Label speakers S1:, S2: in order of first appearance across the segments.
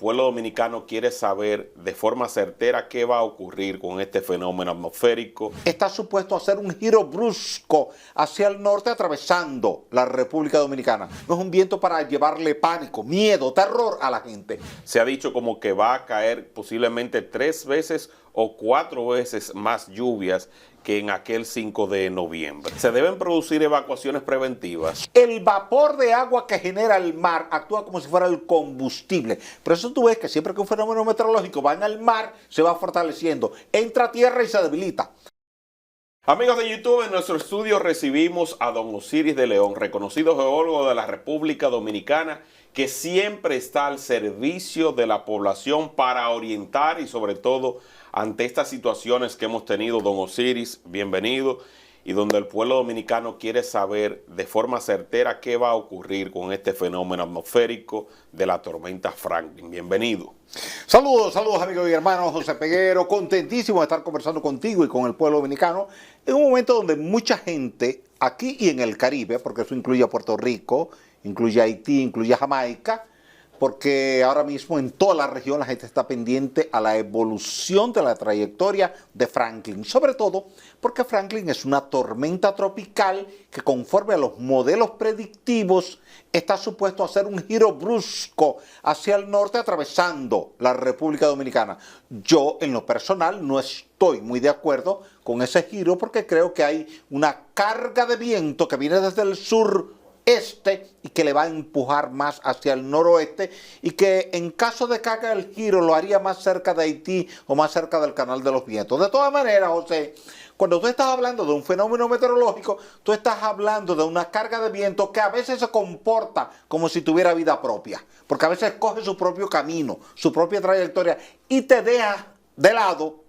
S1: pueblo dominicano quiere saber de forma certera qué va a ocurrir con este fenómeno atmosférico.
S2: Está supuesto a hacer un giro brusco hacia el norte atravesando la República Dominicana. No es un viento para llevarle pánico, miedo, terror a la gente.
S1: Se ha dicho como que va a caer posiblemente 3 veces o 4 veces más lluvias que en aquel 5 de noviembre. Se deben producir evacuaciones preventivas.
S2: El vapor de agua que genera el mar actúa como si fuera el combustible. Por eso tú ves que siempre que un fenómeno meteorológico va en el mar, se va fortaleciendo. Entra a tierra y se debilita.
S1: Amigos de YouTube, en nuestro estudio recibimos a don Osiris de León, reconocido geólogo de la República Dominicana, que siempre está al servicio de la población para orientar y sobre todo ante estas situaciones que hemos tenido. Don Osiris, bienvenido, y donde el pueblo dominicano quiere saber de forma certera qué va a ocurrir con este fenómeno atmosférico de la tormenta Franklin. Bienvenido.
S2: Saludos amigos y hermanos. José Peguero, contentísimo de estar conversando contigo y con el pueblo dominicano en un momento donde mucha gente aquí y en el Caribe, porque eso incluye a Puerto Rico, incluye a Haití, incluye a Jamaica, porque ahora mismo en toda la región la gente está pendiente a la evolución de la trayectoria de Franklin, sobre todo porque Franklin es una tormenta tropical que conforme a los modelos predictivos está supuesto a hacer un giro brusco hacia el norte atravesando la República Dominicana. Yo en lo personal no estoy muy de acuerdo con ese giro porque creo que hay una carga de viento que viene desde el sur y que le va a empujar más hacia el noroeste y que en caso de que haga el giro lo haría más cerca de Haití o más cerca del Canal de los Vientos. De todas maneras, José, cuando tú estás hablando de un fenómeno meteorológico, tú estás hablando de una carga de viento que a veces se comporta como si tuviera vida propia, porque a veces coge su propio camino, su propia trayectoria y te deja de lado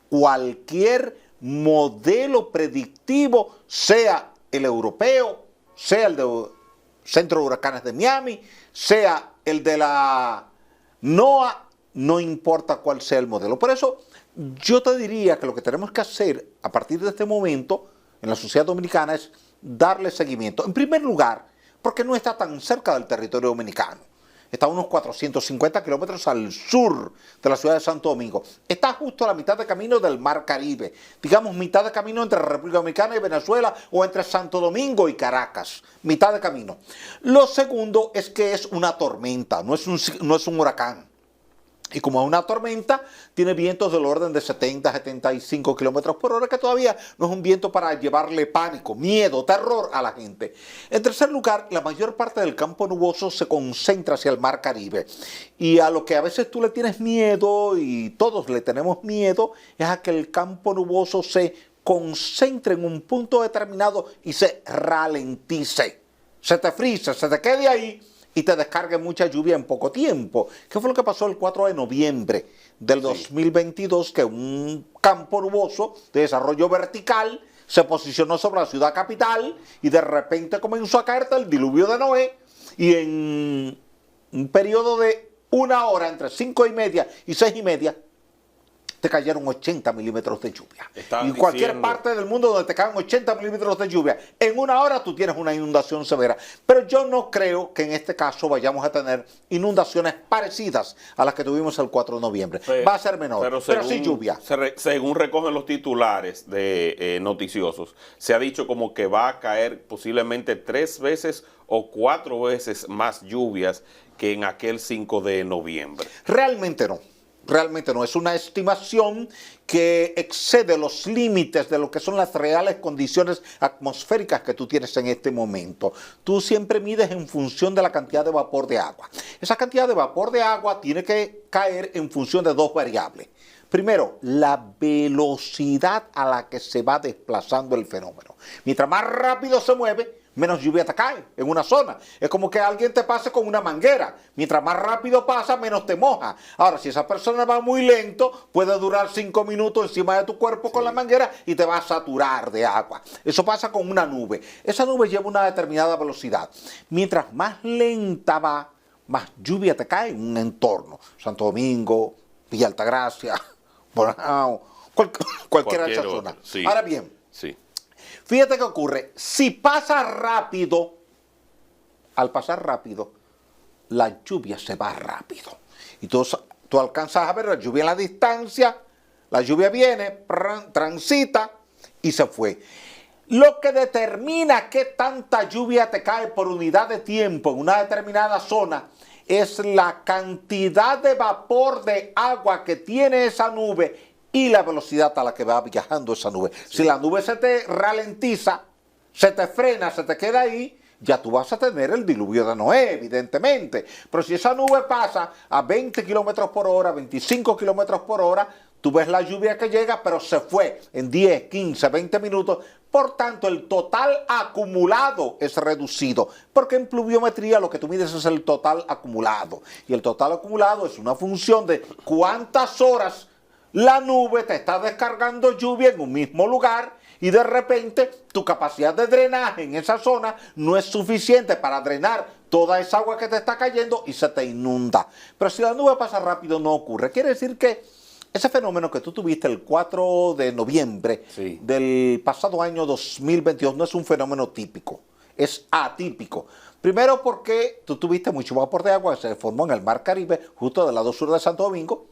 S2: cualquier modelo predictivo, sea el europeo, sea el de Centro de Huracanes de Miami, sea el de la NOAA, no importa cuál sea el modelo. Por eso yo te diría que lo que tenemos que hacer a partir de este momento en la sociedad dominicana es darle seguimiento. En primer lugar, porque no está tan cerca del territorio dominicano. Está a unos 450 kilómetros al sur de la ciudad de Santo Domingo. Está justo a la mitad de camino del Mar Caribe. Digamos, mitad de camino entre República Dominicana y Venezuela o entre Santo Domingo y Caracas. Mitad de camino. Lo segundo es que es una tormenta, no es un huracán. Y como es una tormenta, tiene vientos del orden de 70 a 75 kilómetros por hora, que todavía no es un viento para llevarle pánico, miedo, terror a la gente. En tercer lugar, la mayor parte del campo nuboso se concentra hacia el Mar Caribe. Y a lo que a veces tú le tienes miedo, y todos le tenemos miedo, es a que el campo nuboso se concentre en un punto determinado y se ralentice. Se te frise, se te quede ahí y te descargue mucha lluvia en poco tiempo. ¿Qué fue lo que pasó el 4 de noviembre del 2022? Que un campo nuboso de desarrollo vertical se posicionó sobre la ciudad capital y de repente comenzó a caerte el diluvio de Noé y en un periodo de 1 hora, entre 5:30 y 6:30, te cayeron 80 milímetros de lluvia. Y en cualquier parte del mundo donde te caen 80 milímetros de lluvia, en 1 hora tú tienes una inundación severa. Pero yo no creo que en este caso vayamos a tener inundaciones parecidas a las que tuvimos el 4 de noviembre. Va a ser menor, pero sí lluvia.
S1: Según recogen los titulares de noticiosos, se ha dicho como que va a caer posiblemente 3 veces o 4 veces más lluvias que en aquel 5 de noviembre.
S2: Realmente no. Realmente no, es una estimación que excede los límites de lo que son las reales condiciones atmosféricas que tú tienes en este momento. Tú siempre mides en función de la cantidad de vapor de agua. Esa cantidad de vapor de agua tiene que caer en función de 2 variables. Primero, la velocidad a la que se va desplazando el fenómeno. Mientras más rápido se mueve, menos lluvia te cae en una zona. Es como que alguien te pase con una manguera. Mientras más rápido pasa, menos te moja. Ahora, si esa persona va muy lento, puede durar 5 minutos encima de tu cuerpo con la manguera y te va a saturar de agua. Eso pasa con una nube. Esa nube lleva una determinada velocidad. Mientras más lenta va, más lluvia te cae en un entorno. Santo Domingo, Villa Altagracia, Bonao, cualquiera de esas zonas.
S1: Sí.
S2: Ahora bien,
S1: sí.
S2: Fíjate qué ocurre. Si pasa rápido, al pasar rápido, la lluvia se va rápido. Y tú alcanzas a ver la lluvia en la distancia, la lluvia viene, transita y se fue. Lo que determina qué tanta lluvia te cae por unidad de tiempo en una determinada zona es la cantidad de vapor de agua que tiene esa nube y la velocidad a la que va viajando esa nube. Sí. Si la nube se te ralentiza, se te frena, se te queda ahí, ya tú vas a tener el diluvio de Noé, evidentemente. Pero si esa nube pasa a 20 kilómetros por hora, 25 kilómetros por hora, tú ves la lluvia que llega, pero se fue en 10, 15, 20 minutos. Por tanto, el total acumulado es reducido, porque en pluviometría lo que tú mides es el total acumulado. Y el total acumulado es una función de cuántas horas la nube te está descargando lluvia en un mismo lugar y de repente tu capacidad de drenaje en esa zona no es suficiente para drenar toda esa agua que te está cayendo y se te inunda. Pero si la nube pasa rápido no ocurre. Quiere decir que ese fenómeno que tú tuviste el 4 de noviembre del pasado año 2022 no es un fenómeno típico, es atípico. Primero porque tú tuviste mucho vapor de agua que se formó en el Mar Caribe, justo del lado sur de Santo Domingo.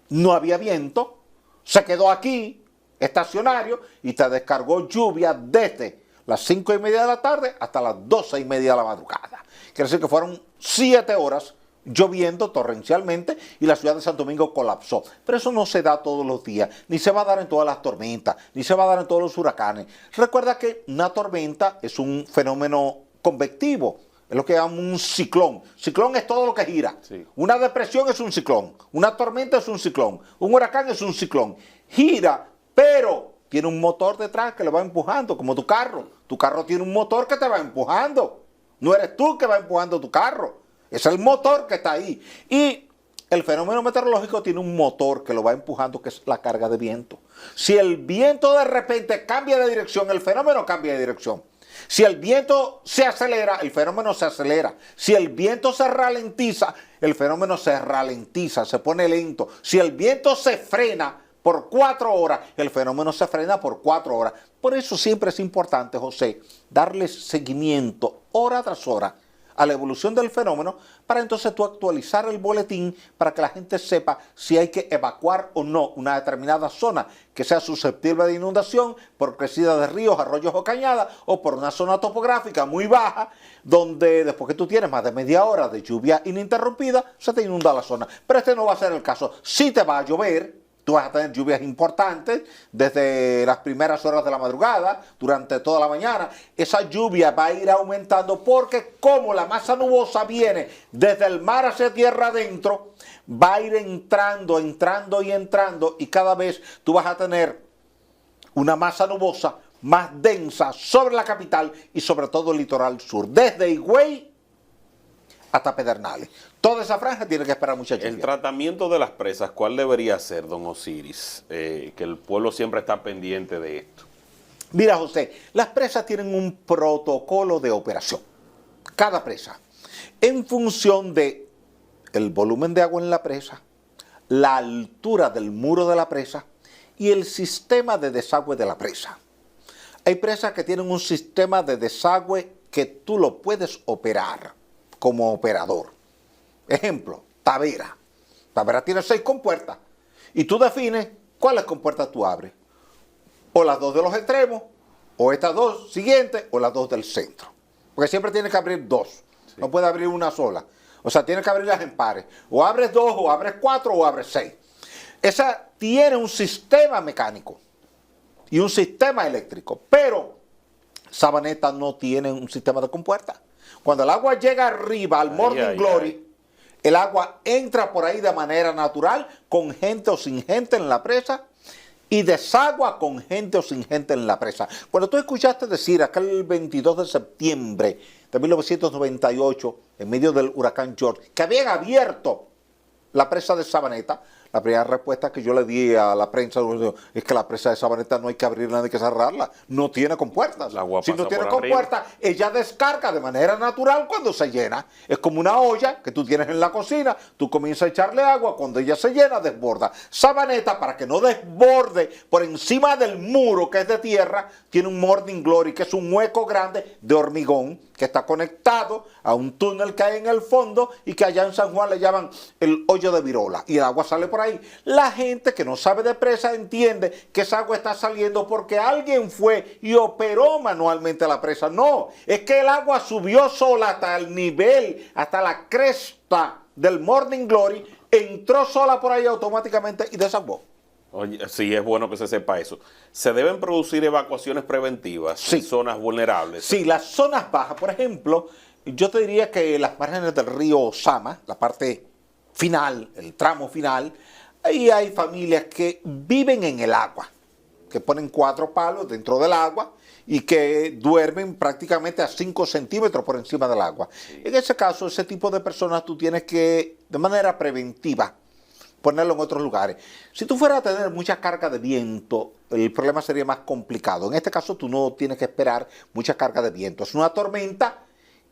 S2: No había viento, se quedó aquí, estacionario, y te descargó lluvia desde las 5:30 de la tarde hasta las 12:30 de la madrugada. Quiere decir que fueron 7 horas lloviendo torrencialmente y la ciudad de Santo Domingo colapsó. Pero eso no se da todos los días, ni se va a dar en todas las tormentas, ni se va a dar en todos los huracanes. Recuerda que una tormenta es un fenómeno convectivo, es lo que llamamos un ciclón. Ciclón es todo lo que gira. Sí. Una depresión es un ciclón, una tormenta es un ciclón, un huracán es un ciclón. Gira, pero tiene un motor detrás que lo va empujando, como tu carro. Tu carro tiene un motor que te va empujando. No eres tú que va empujando tu carro. Es el motor que está ahí. Y el fenómeno meteorológico tiene un motor que lo va empujando, que es la carga de viento. Si el viento de repente cambia de dirección, el fenómeno cambia de dirección. Si el viento se acelera, el fenómeno se acelera. Si el viento se ralentiza, el fenómeno se ralentiza, se pone lento. Si el viento se frena por 4 horas, el fenómeno se frena por 4 horas. Por eso siempre es importante, José, darle seguimiento hora tras hora a la evolución del fenómeno, para entonces tú actualizar el boletín para que la gente sepa si hay que evacuar o no una determinada zona que sea susceptible de inundación por crecida de ríos, arroyos o cañadas, o por una zona topográfica muy baja, donde después que tú tienes más de media hora de lluvia ininterrumpida, se te inunda la zona. Pero este no va a ser el caso. Sí te va a llover. Tú vas a tener lluvias importantes desde las primeras horas de la madrugada, durante toda la mañana. Esa lluvia va a ir aumentando porque como la masa nubosa viene desde el mar hacia tierra adentro, va a ir entrando y cada vez tú vas a tener una masa nubosa más densa sobre la capital y sobre todo el litoral sur, desde Higüey hasta Pedernales. Toda esa franja tiene que esperar mucha lluvia.
S1: El tratamiento de las presas, ¿cuál debería ser, don Osiris? Que el pueblo siempre está pendiente de esto.
S2: Mira, José, las presas tienen un protocolo de operación. Cada presa, en función de el volumen de agua en la presa, la altura del muro de la presa y el sistema de desagüe de la presa. Hay presas que tienen un sistema de desagüe que tú lo puedes operar como operador. Ejemplo, Tavera. Tavera tiene 6 compuertas y tú defines cuáles compuertas tú abres. O las 2 de los extremos, o estas 2 siguientes, o las 2 del centro. Porque siempre tienes que abrir 2. Sí. No puedes abrir una sola. O sea, tienes que abrirlas en pares. O abres 2, o abres 4, o abres 6. Esa tiene un sistema mecánico y un sistema eléctrico. Pero Sabaneta no tiene un sistema de compuertas. Cuando el agua llega arriba al Morning Glory, el agua entra por ahí de manera natural, con gente o sin gente en la presa, y desagua con gente o sin gente en la presa. Cuando tú escuchaste decir aquel 22 de septiembre de 1998, en medio del huracán George, que habían abierto la presa de Sabaneta, la primera respuesta que yo le di a la prensa es que la presa de Sabaneta no hay que abrirla ni que cerrarla, no tiene compuertas. Si no tiene compuertas, ella descarga de manera natural cuando se llena. Es como una olla que tú tienes en la cocina, tú comienzas a echarle agua, cuando ella se llena, desborda. Sabaneta, para que no desborde por encima del muro que es de tierra, tiene un Morning Glory, que es un hueco grande de hormigón, que está conectado a un túnel que hay en el fondo y que allá en San Juan le llaman el hoyo de Virola y el agua sale por ahí. La gente que no sabe de presa entiende que esa agua está saliendo porque alguien fue y operó manualmente la presa. No, es que el agua subió sola hasta el nivel, hasta la cresta del Morning Glory, entró sola por ahí automáticamente y desagüó.
S1: Oye, sí, es bueno que se sepa eso. ¿Se deben producir evacuaciones preventivas en zonas vulnerables?
S2: Sí, las zonas bajas, por ejemplo, yo te diría que las márgenes del río Osama, la parte final, el tramo final, ahí hay familias que viven en el agua, que ponen 4 palos dentro del agua y que duermen prácticamente a 5 centímetros por encima del agua. Sí. En ese caso, ese tipo de personas tú tienes que, de manera preventiva, ponerlo en otros lugares. Si tú fueras a tener mucha carga de viento, el problema sería más complicado. En este caso tú no tienes que esperar mucha carga de viento. Es una tormenta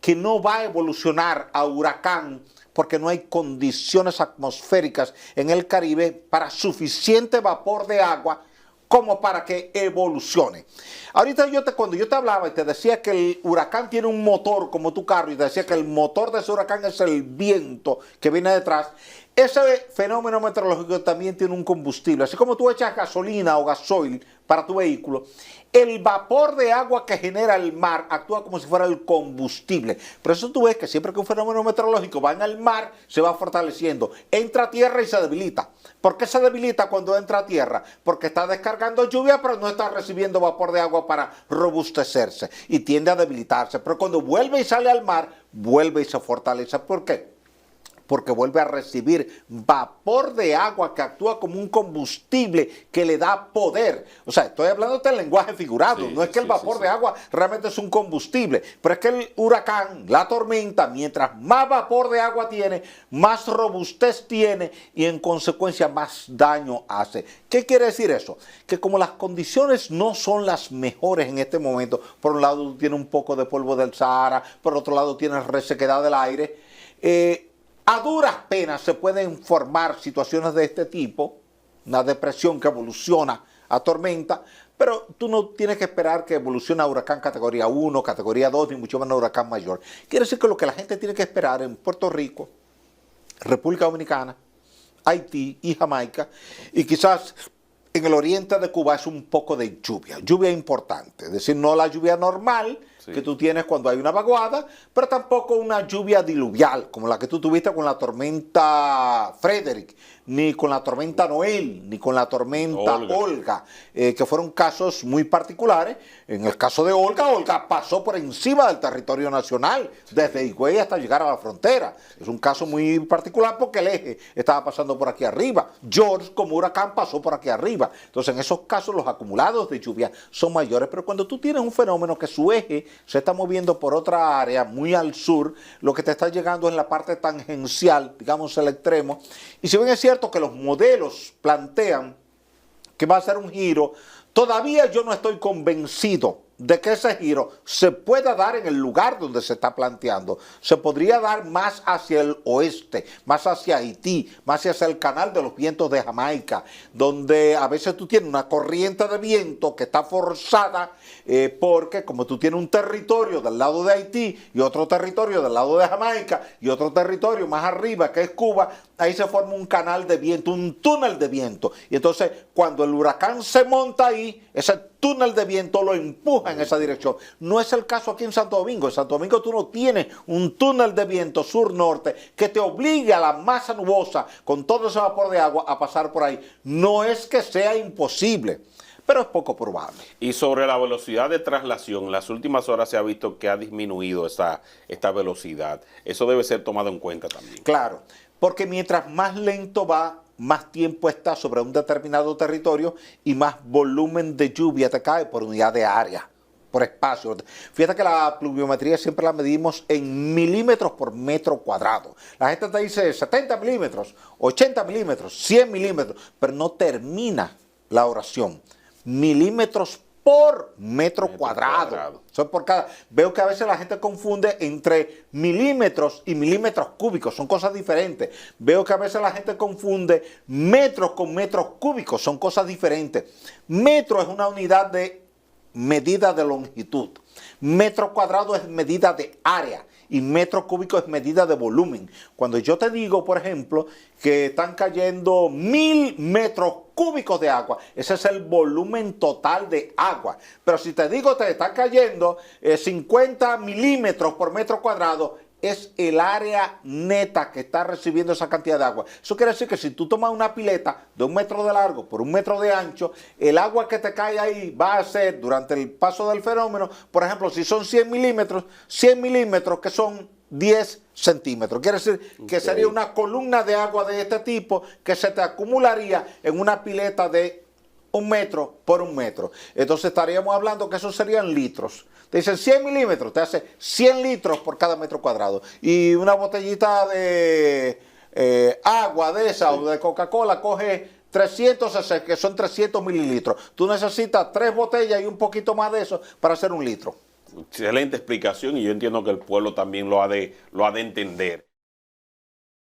S2: que no va a evolucionar a huracán porque no hay condiciones atmosféricas en el Caribe para suficiente vapor de agua como para que evolucione. Ahorita cuando yo te hablaba y te decía que el huracán tiene un motor como tu carro y te decía que el motor de ese huracán es el viento que viene detrás, ese fenómeno meteorológico también tiene un combustible. Así como tú echas gasolina o gasoil para tu vehículo, el vapor de agua que genera el mar actúa como si fuera el combustible. Por eso tú ves que siempre que un fenómeno meteorológico va en el mar, se va fortaleciendo. Entra a tierra y se debilita. ¿Por qué se debilita cuando entra a tierra? Porque está descargando lluvia, pero no está recibiendo vapor de agua para robustecerse y tiende a debilitarse. Pero cuando vuelve y sale al mar, vuelve y se fortalece. ¿Por qué? Porque vuelve a recibir vapor de agua que actúa como un combustible que le da poder. O sea, estoy hablando del lenguaje figurado, no es que el vapor de agua realmente es un combustible, pero es que el huracán, la tormenta, mientras más vapor de agua tiene, más robustez tiene y en consecuencia más daño hace. ¿Qué quiere decir eso? Que como las condiciones no son las mejores en este momento, por un lado tiene un poco de polvo del Sahara, por otro lado tiene resequedad del aire, a duras penas se pueden formar situaciones de este tipo, una depresión que evoluciona a tormenta, pero tú no tienes que esperar que evolucione a huracán categoría 1, categoría 2, ni mucho menos a huracán mayor. Quiere decir que lo que la gente tiene que esperar en Puerto Rico, República Dominicana, Haití y Jamaica, y quizás en el oriente de Cuba es un poco de lluvia importante, es decir, no la lluvia normal que tú tienes cuando hay una vaguada, pero tampoco una lluvia diluvial, como la que tú tuviste con la tormenta Frederick, ni con la tormenta Noel, ni con la tormenta Olga, que fueron casos muy particulares. En el caso de Olga pasó por encima del territorio nacional, desde Higüey hasta llegar a la frontera. Es un caso muy particular porque el eje estaba pasando por aquí arriba. George, como huracán, pasó por aquí arriba. Entonces, en esos casos, los acumulados de lluvia son mayores, pero cuando tú tienes un fenómeno que su eje se está moviendo por otra área, muy al sur, lo que te está llegando es la parte tangencial, digamos el extremo, y si bien es cierto que los modelos plantean que va a ser un giro, todavía yo no estoy convencido de que ese giro se pueda dar en el lugar donde se está planteando. Se podría dar más hacia el oeste, más hacia Haití, más hacia el canal de los vientos de Jamaica, donde a veces tú tienes una corriente de viento que está forzada porque como tú tienes un territorio del lado de Haití y otro territorio del lado de Jamaica y otro territorio más arriba que es Cuba, ahí se forma un canal de viento, un túnel de viento. Y entonces cuando el huracán se monta ahí, ese túnel de viento lo empuja en esa dirección. No es el caso aquí en Santo Domingo. En Santo Domingo tú no tienes un túnel de viento sur-norte que te obligue a la masa nubosa con todo ese vapor de agua a pasar por ahí. No es que sea imposible, pero es poco probable.
S1: Y sobre la velocidad de traslación, en las últimas horas se ha visto que ha disminuido esta velocidad. Eso debe ser tomado en cuenta también.
S2: Claro, porque mientras más lento va, más tiempo está sobre un determinado territorio y más volumen de lluvia te cae por unidad de área, por espacio. Fíjate que la pluviometría siempre la medimos en milímetros por metro cuadrado. La gente te dice 70 milímetros, 80 milímetros, 100 milímetros, pero no termina la oración. Milímetros por metro cuadrado. Eso es por cada. Veo que a veces la gente confunde entre milímetros y milímetros cúbicos, son cosas diferentes. Veo que a veces la gente confunde metros con metros cúbicos, son cosas diferentes. Metro es una unidad de medida de longitud. Metro cuadrado es medida de área y metro cúbico es medida de volumen. Cuando yo te digo, por ejemplo, que están cayendo 1000 metros cúbicos de agua, ese es el volumen total de agua. Pero si te digo que te están cayendo 50 milímetros por metro cuadrado, es el área neta que está recibiendo esa cantidad de agua. Eso quiere decir que si tú tomas una pileta de 1 metro de largo por 1 metro de ancho, el agua que te cae ahí va a ser, durante el paso del fenómeno, por ejemplo, si son 100 milímetros que son 10 centímetros. Quiere decir que sería una columna de agua de este tipo que se te acumularía en una pileta de 1 metro por 1 metro. Entonces estaríamos hablando que eso serían litros. Te dicen 100 milímetros, te hace 100 litros por cada metro cuadrado. Y una botellita de agua de esa o de Coca-Cola coge 300 cc, que son 300 mililitros. Tú necesitas 3 botellas y un poquito más de eso para hacer 1 litro.
S1: Excelente explicación y yo entiendo que el pueblo también lo ha de entender.